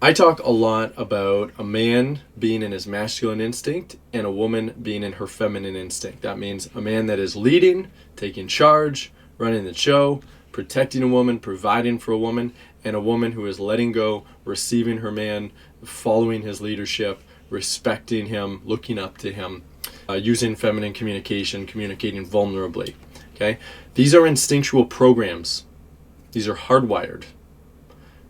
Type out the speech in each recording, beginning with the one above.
I talk a lot about a man being in his masculine instinct and a woman being in her feminine instinct. That means a man that is leading, taking charge, running the show, protecting a woman, providing for a woman, and a woman who is letting go, receiving her man, following his leadership, respecting him, looking up to him, using feminine communication, communicating vulnerably. Okay? These are instinctual programs. These are hardwired.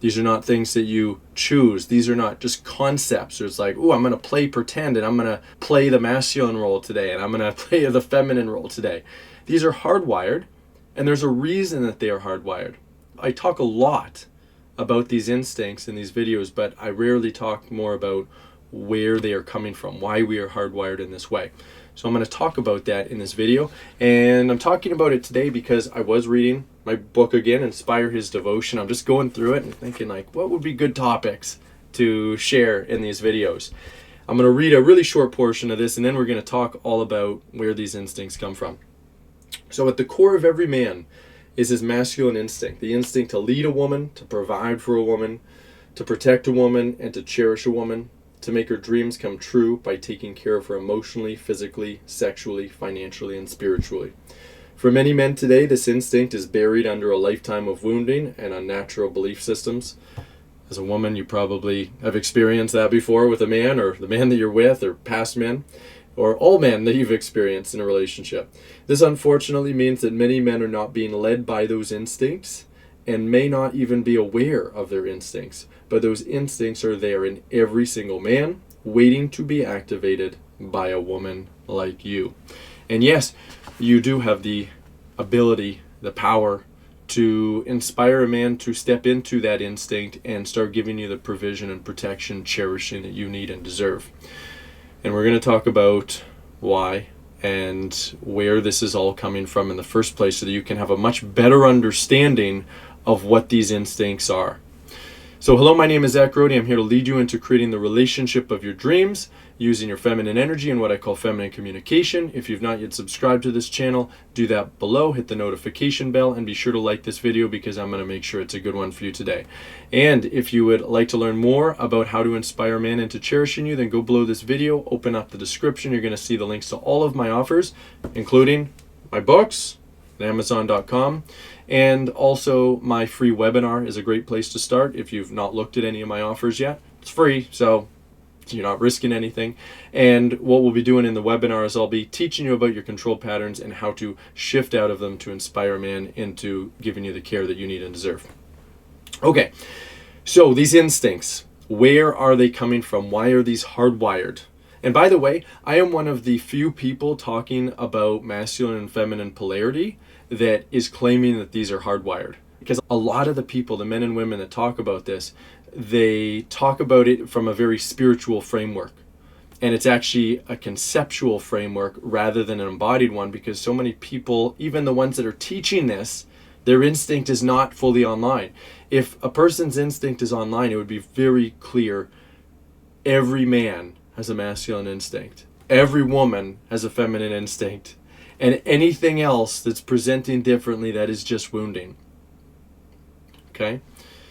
These are not things that you choose. These are not just concepts. It's like, oh, I'm going to play pretend and I'm going to play the masculine role today and I'm going to play the feminine role today. These are hardwired, and there's a reason that they are hardwired. I talk a lot about these instincts in these videos, but I rarely talk more about where they are coming from, why we are hardwired in this way. So I'm going to talk about that in this video, and I'm talking about it today because I was reading my book again, Inspire His Devotion. I'm just going through it and thinking, like, what would be good topics to share in these videos? I'm going to read a really short portion of this, and then we're going to talk all about where these instincts come from. So at the core of every man is his masculine instinct, the instinct to lead a woman, to provide for a woman, to protect a woman, and to cherish a woman, to make her dreams come true by taking care of her emotionally, physically, sexually, financially, and spiritually. For many men today, this instinct is buried under a lifetime of wounding and unnatural belief systems. As a woman, you probably have experienced that before with a man, or the man that you're with, or past men, or all men that you've experienced in a relationship. This unfortunately means that many men are not being led by those instincts and may not even be aware of their instincts. But those instincts are there in every single man, waiting to be activated by a woman like you. And yes, you do have the ability, the power to inspire a man to step into that instinct and start giving you the provision and protection, cherishing that you need and deserve. And we're going to talk about why and where this is all coming from in the first place, so that you can have a much better understanding of what these instincts are. So hello, my name is Zach Rody. I'm here to lead you into creating the relationship of your dreams using your feminine energy and what I call feminine communication. If you've not yet subscribed to this channel, do that below, hit the notification bell, and be sure to like this video because I'm going to make sure it's a good one for you today. And if you would like to learn more about how to inspire men into cherishing you, then go below this video, open up the description. You're going to see the links to all of my offers, including my books, Amazon.com, and also my free webinar is a great place to start if you've not looked at any of my offers yet. It's free, so you're not risking anything. And what we'll be doing in the webinar is I'll be teaching you about your control patterns and how to shift out of them to inspire a man into giving you the care that you need and deserve. Okay, so these instincts, where are they coming from? Why are these hardwired? And by the way, I am one of the few people talking about masculine and feminine polarity that is claiming that these are hardwired. Because a lot of the people, the men and women that talk about this, they talk about it from a very spiritual framework. And it's actually a conceptual framework rather than an embodied one, because so many people, even the ones that are teaching this, their instinct is not fully online. If a person's instinct is online, it would be very clear every man has a masculine instinct. Every woman has a feminine instinct. And anything else that's presenting differently, that is just wounding. Okay?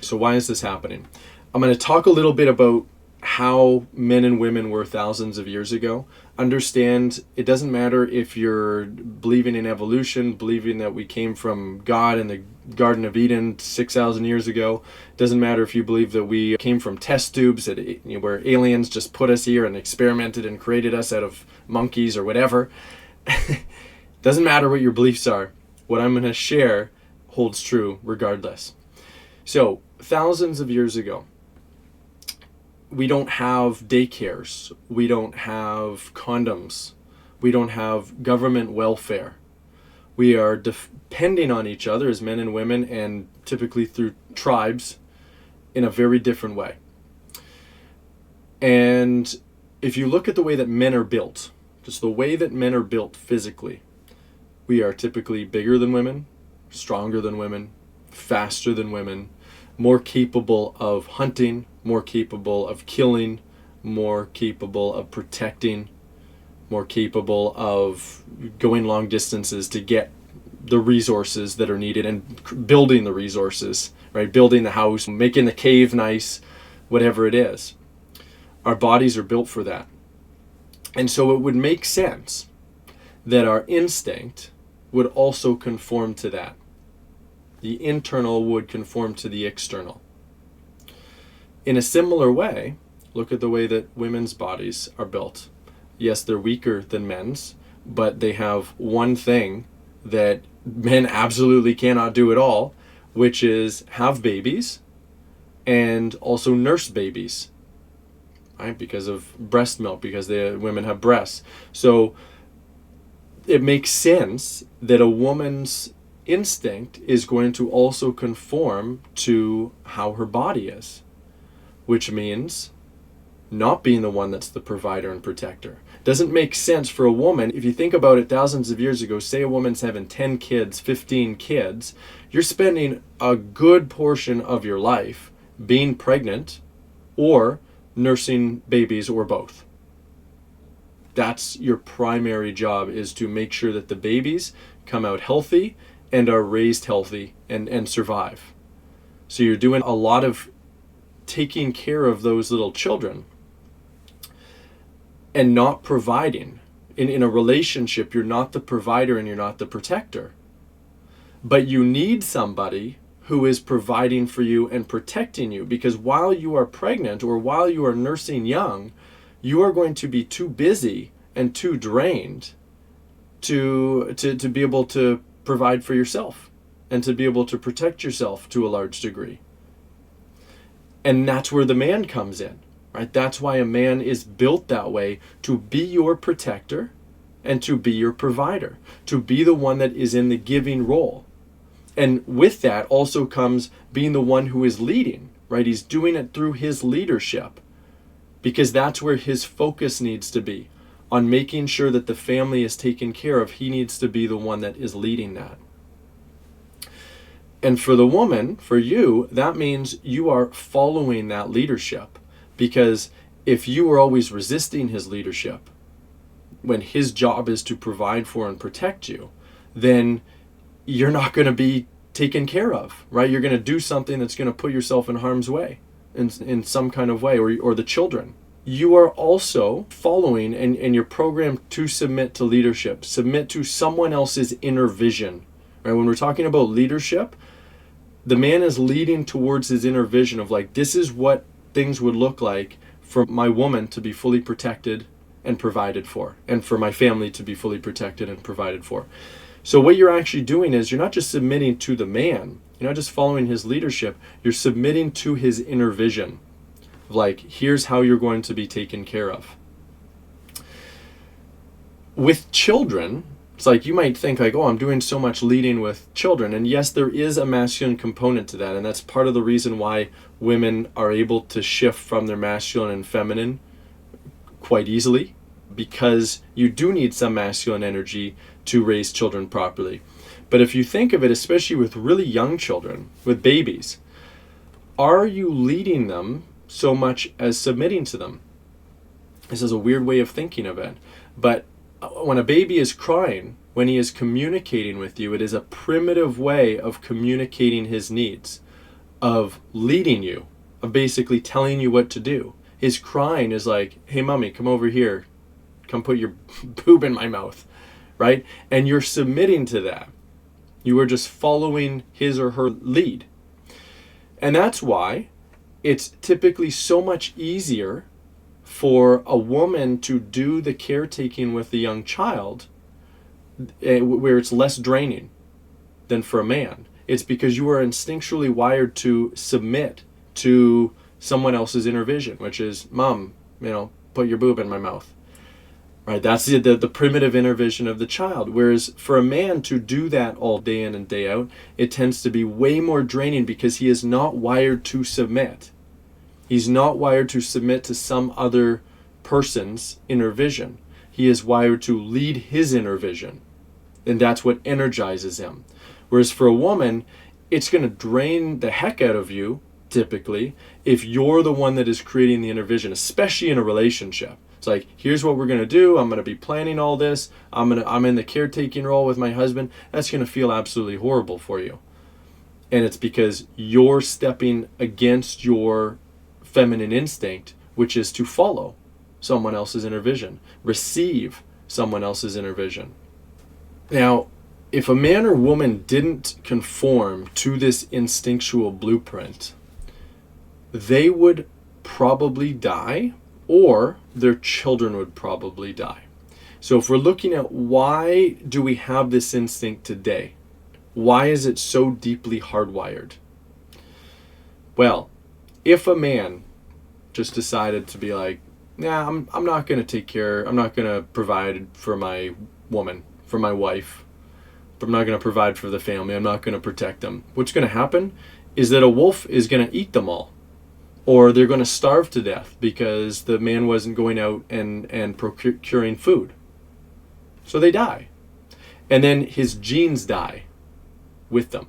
So why is this happening? I'm going to talk a little bit about how men and women were thousands of years ago. Understand, it doesn't matter if you're believing in evolution, believing that we came from God in the Garden of Eden 6,000 years ago. It doesn't matter if you believe that we came from test tubes, that where aliens just put us here and experimented and created us out of monkeys or whatever. Doesn't matter what your beliefs are. What I'm going to share holds true regardless. So, thousands of years ago, we don't have daycares. We don't have condoms. We don't have government welfare. We are depending on each other as men and women, and typically through tribes, in a very different way. And if you look at the way that men are built, just the way that men are built physically, we are typically bigger than women, stronger than women, faster than women, more capable of hunting, more capable of killing, more capable of protecting, more capable of going long distances to get the resources that are needed and building the resources, right? Building the house, making the cave nice, whatever it is. Our bodies are built for that. And so it would make sense that our instinct would also conform to that. The internal would conform to the external. In a similar way, look at the way that women's bodies are built. Yes, they're weaker than men's, but they have one thing that men absolutely cannot do at all, which is have babies and also nurse babies, right? Because of breast milk, because women have breasts. So it makes sense that a woman's instinct is going to also conform to how her body is, which means not being the one that's the provider and protector. Doesn't make sense for a woman. If you think about it, thousands of years ago, say a woman's having 10 kids, 15 kids, you're spending a good portion of your life being pregnant or nursing babies or both. That's your primary job, is to make sure that the babies come out healthy and are raised healthy and survive. So you're doing a lot of taking care of those little children and not providing. In a relationship, you're not the provider and you're not the protector. But you need somebody who is providing for you and protecting you, because while you are pregnant or while you are nursing young, you are going to be too busy and too drained to be able to provide for yourself and to be able to protect yourself to a large degree. And that's where the man comes in, right? That's why a man is built that way, to be your protector and to be your provider, to be the one that is in the giving role. And with that also comes being the one who is leading, right? He's doing it through his leadership, because that's where his focus needs to be, on making sure that the family is taken care of. He needs to be the one that is leading that. And for the woman, for you, that means you are following that leadership, because if you are always resisting his leadership, when his job is to provide for and protect you, then you're not going to be taken care of, right? You're going to do something that's going to put yourself in harm's way in some kind of way, or the children. You are also following, and you're programmed to submit to leadership, submit to someone else's inner vision, right? When we're talking about leadership, the man is leading towards his inner vision of like, this is what things would look like for my woman to be fully protected and provided for, and for my family to be fully protected and provided for. So what you're actually doing is you're not just submitting to the man, you're not just following his leadership, you're submitting to his inner vision. Like, here's how you're going to be taken care of. With children, it's like you might think like, oh, I'm doing so much leading with children. And yes, there is a masculine component to that. And that's part of the reason why women are able to shift from their masculine and feminine quite easily, because you do need some masculine energy to raise children properly. But if you think of it, especially with really young children, with babies, are you leading them so much as submitting to them? This is a weird way of thinking of it. But when a baby is crying, when he is communicating with you, it is a primitive way of communicating his needs, of leading you, of basically telling you what to do. His crying is like, hey, mommy, come over here. Come put your boob in my mouth, right? And you're submitting to that. You are just following his or her lead. And that's why it's typically so much easier for a woman to do the caretaking with the young child, where it's less draining than for a man. It's because you are instinctually wired to submit to someone else's inner vision, which is, mom, put your boob in my mouth. Right? That's the primitive inner vision of the child. Whereas for a man to do that all day in and day out, it tends to be way more draining, because he is not wired to submit. He's not wired to submit to some other person's inner vision. He is wired to lead his inner vision. And that's what energizes him. Whereas for a woman, it's going to drain the heck out of you, typically, if you're the one that is creating the inner vision, especially in a relationship. It's like, here's what we're going to do. I'm going to be planning all this. I'm in the caretaking role with my husband. That's going to feel absolutely horrible for you. And it's because you're stepping against your feminine instinct, which is to follow someone else's inner vision, receive someone else's inner vision. Now, if a man or woman didn't conform to this instinctual blueprint, they would probably die, or their children would probably die. So if we're looking at why do we have this instinct today, why is it so deeply hardwired? Well, if a man just decided to be like, nah, I'm not going to take care, I'm not going to provide for my woman, for my wife, I'm not going to provide for the family, I'm not going to protect them, what's going to happen is that a wolf is going to eat them all. Or they're going to starve to death because the man wasn't going out and procuring food. So they die. And then his genes die with them.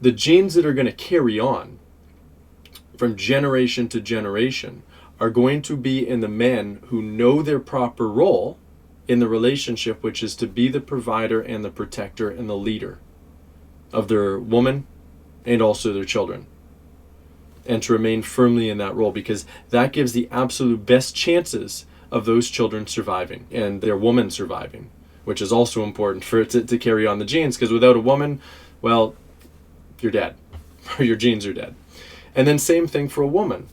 The genes that are going to carry on from generation to generation are going to be in the men who know their proper role in the relationship, which is to be the provider and the protector and the leader of their woman and also their children. And to remain firmly in that role, because that gives the absolute best chances of those children surviving and their woman surviving, which is also important for it to carry on the genes, because without a woman, well, you're dead, or your genes are dead. And then same thing for a woman,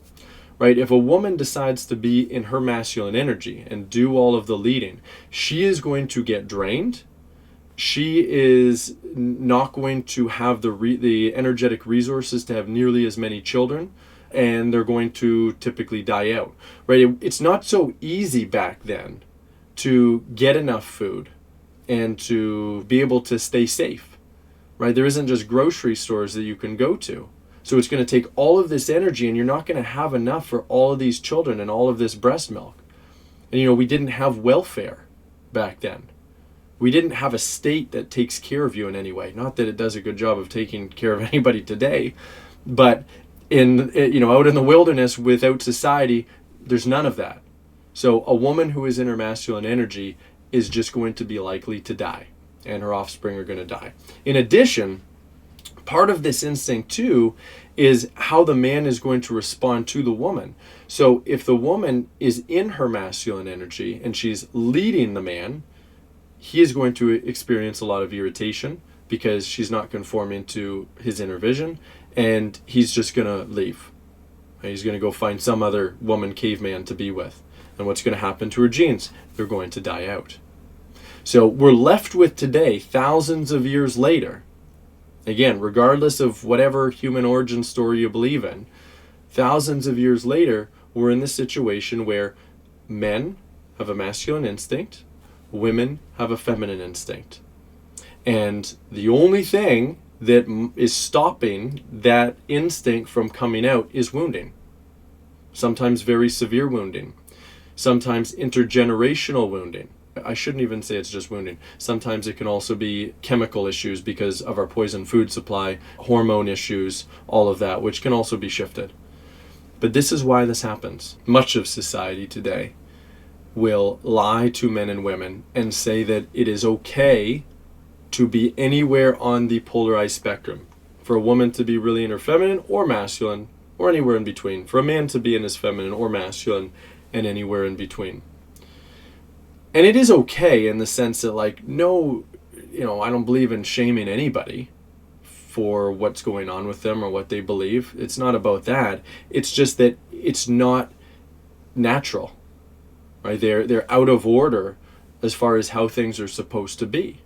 right? If a woman decides to be in her masculine energy and do all of the leading, she is going to get drained. She is not going to have the energetic resources to have nearly as many children, and they're going to typically die out, right? It's not so easy back then to get enough food and to be able to stay safe, right? There isn't just grocery stores that you can go to. So it's going to take all of this energy, and you're not going to have enough for all of these children and all of this breast milk. And we didn't have welfare back then. We didn't have a state that takes care of you in any way. Not that it does a good job of taking care of anybody today, but out in the wilderness without society, there's none of that. So a woman who is in her masculine energy is just going to be likely to die, and her offspring are going to die. In addition, part of this instinct too is how the man is going to respond to the woman. So if the woman is in her masculine energy and she's leading the man, he is going to experience a lot of irritation because she's not conforming to his inner vision, and he's just going to leave. He's going to go find some other woman caveman to be with. And what's going to happen to her genes? They're going to die out. So we're left with today, thousands of years later, again, regardless of whatever human origin story you believe in, thousands of years later, we're in this situation where men have a masculine instinct, women have a feminine instinct. And the only thing that is stopping that instinct from coming out is wounding. Sometimes very severe wounding. Sometimes intergenerational wounding. I shouldn't even say it's just wounding. Sometimes it can also be chemical issues because of our poison food supply, hormone issues, all of that, which can also be shifted. But this is why this happens. Much of society today will lie to men and women and say that it is okay to be anywhere on the polarized spectrum. For a woman to be really in her feminine or masculine, or anywhere in between. For a man to be in his feminine or masculine, and anywhere in between. And it is okay in the sense that, no, I don't believe in shaming anybody for what's going on with them or what they believe. It's not about that. It's just that it's not natural. Right? They're out of order as far as how things are supposed to be.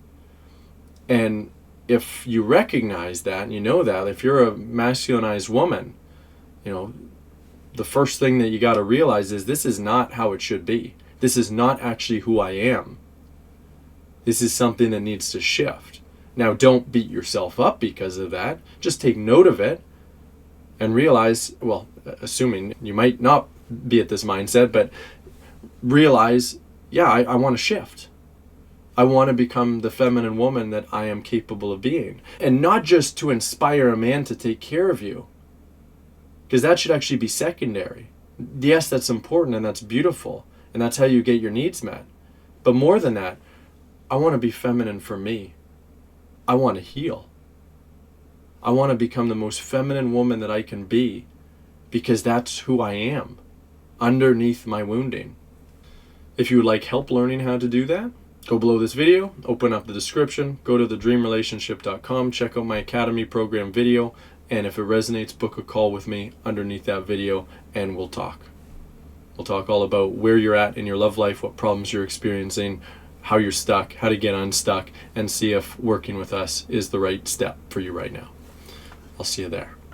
And if you recognize that and you know that, if you're a masculinized woman, the first thing that you got to realize is this is not how it should be. This is not actually who I am. This is something that needs to shift. Now, don't beat yourself up because of that. Just take note of it and realize, well, assuming you might not be at this mindset, but realize, yeah, I want to shift. I want to become the feminine woman that I am capable of being. And not just to inspire a man to take care of you, because that should actually be secondary. Yes, that's important and that's beautiful, and that's how you get your needs met. But more than that, I want to be feminine for me. I want to heal. I want to become the most feminine woman that I can be, because that's who I am underneath my wounding. If you would like help learning how to do that, go below this video, open up the description, go to thedreamrelationship.com, check out my Academy program video, and if it resonates, book a call with me underneath that video and we'll talk. We'll talk all about where you're at in your love life, what problems you're experiencing, how you're stuck, how to get unstuck, and see if working with us is the right step for you right now. I'll see you there.